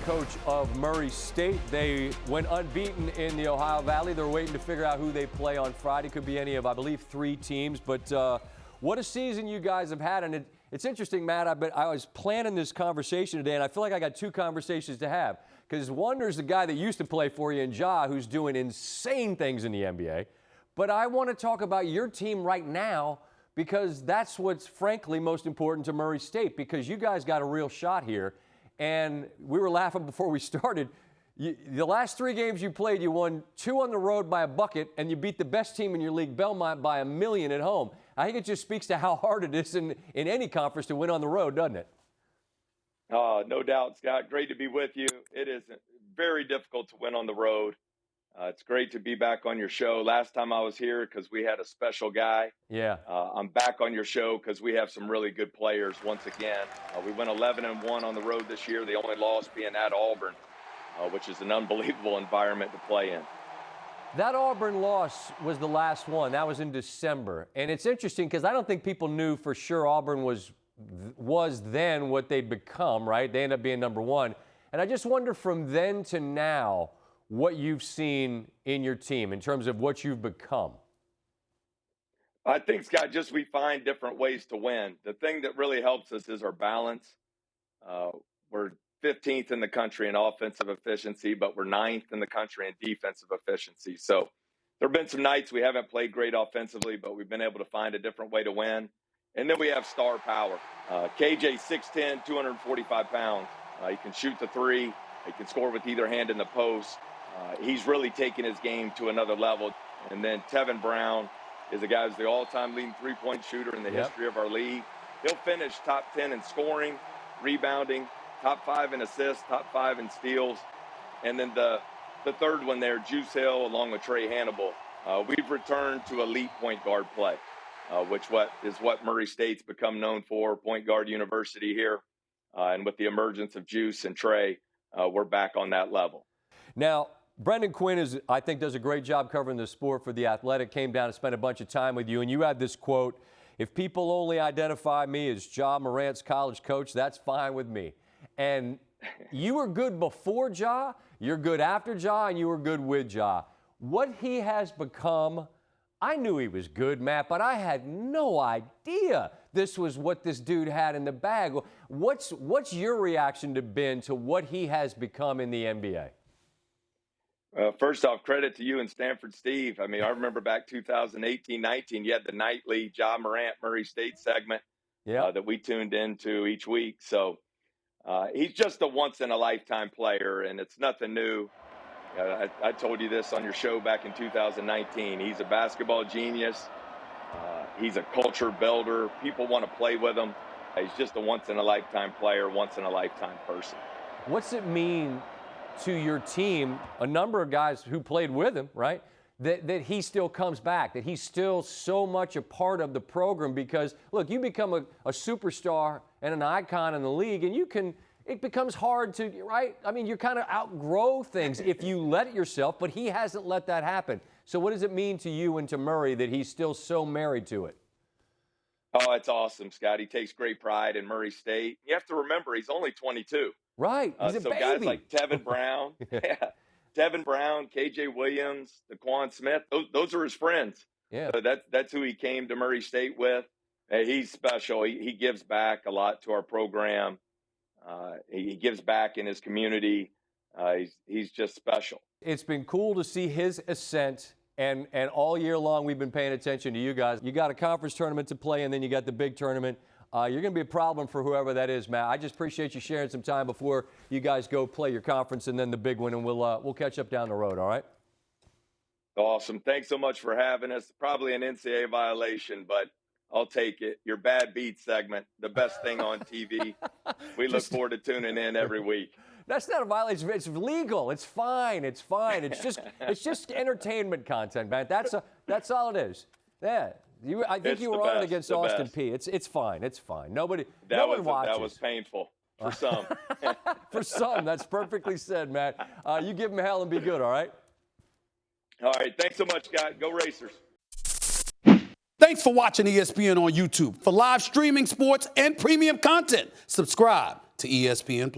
coach of Murray State. They went unbeaten in the Ohio Valley. They're waiting to figure out who they play on Friday. Could be any of, I believe, 3 teams. But what a season you guys have had. And it's interesting, Matt. I was planning this conversation today, and I feel like I got 2 conversations to have. Because one, there's the guy that used to play for you in Ja, who's doing insane things in the NBA. But I want to talk about your team right now, because that's what's frankly most important to Murray State, because you guys got a real shot here. And we were laughing before we started. The last 3 games you played, you won 2 on the road by a bucket, and you beat the best team in your league, Belmont, by 1 million at home. I think it just speaks to how hard it is in any conference to win on the road, doesn't it? No doubt, Scott. Great to be with you. It is very difficult to win on the road. It's great to be back on your show. Last time I was here because we had a special guy. Yeah. I'm back on your show because we have some really good players once again. We went 11-1 on the road this year. The only loss being at Auburn, which is an unbelievable environment to play in. That Auburn loss was the last one. That was in December. And it's interesting because I don't think people knew for sure Auburn was then what they'd become, right? They ended up being number 1. And I just wonder from then to now what you've seen in your team in terms of what you've become. I think, Scott, just we find different ways to win. The thing that really helps us is our balance. We're 15th in the country in offensive efficiency, but we're 9th in the country in defensive efficiency. So there have been some nights we haven't played great offensively, but we've been able to find a different way to win. And then we have star power. KJ, 6'10", 245 pounds. He can shoot the 3. He can score with either hand in the post. He's really taken his game to another level. And then Tevin Brown is a guy who's the all-time leading three-point shooter in the history of our league. He'll finish top 10 in scoring, rebounding, top 5 in assists, top 5 in steals. And then the third one there, Juice Hill, along with Trey Hannibal. We've returned to elite point guard play, which is what Murray State's become known for, point guard university here. And with the emergence of Juice and Trey, we're back on that level. Now, Brendan Quinn I think does a great job covering the sport for The Athletic, came down and spent a bunch of time with you, and you had this quote, "If people only identify me as Ja Morant's college coach, that's fine with me." And you were good before Ja, you're good after Ja, and you were good with Ja. What he has become, I knew he was good, Matt, but I had no idea this was what this dude had in the bag. What's your reaction to what he has become in the NBA? First off, credit to you and Stanford Steve. I mean, I remember back 2018-19, you had the nightly Ja Morant Murray State segment that we tuned into each week. So he's just a once-in-a-lifetime player, and it's nothing new. I told you this on your show back in 2019. He's a basketball genius. He's a culture builder. People want to play with him. He's just a once-in-a-lifetime player, once-in-a-lifetime person. What's it mean to your team, a number of guys who played with him, right, that he still comes back, that he's still so much a part of the program? Because, look, you become a superstar and an icon in the league, and it becomes hard to, right? I mean, you kind of outgrow things if you let yourself, but he hasn't let that happen. So what does it mean to you and to Murray that he's still so married to it? Oh, it's awesome, Scott. He takes great pride in Murray State. You have to remember, he's only 22. Right, he's a so baby. Guys like Tevin Brown, Tevin Brown, KJ Williams, Daquan Smith, those are his friends. Yeah, so that's who he came to Murray State with. He's special. He gives back a lot to our program. He gives back in his community. He's just special. It's been cool to see his ascent, and all year long we've been paying attention to you guys. You got a conference tournament to play, and then you got the big tournament. You're going to be a problem for whoever that is, Matt. I just appreciate you sharing some time before you guys go play your conference and then the big one, and we'll catch up down the road, all right? Awesome. Thanks so much for having us. Probably an NCAA violation, but I'll take it. Your Bad Beat segment, the best thing on TV. We look forward to tuning in every week. That's not a violation. It's legal. It's fine. It's fine. It's just entertainment content, man. That's all it is. Yeah. I think you were on it against Austin P. It's fine. It's fine. No one watches. That was painful for some. For some. That's perfectly said, Matt. You give them hell and be good, all right? All right. Thanks so much, Scott. Go Racers. Thanks for watching ESPN on YouTube. For live streaming sports and premium content, subscribe to ESPN+.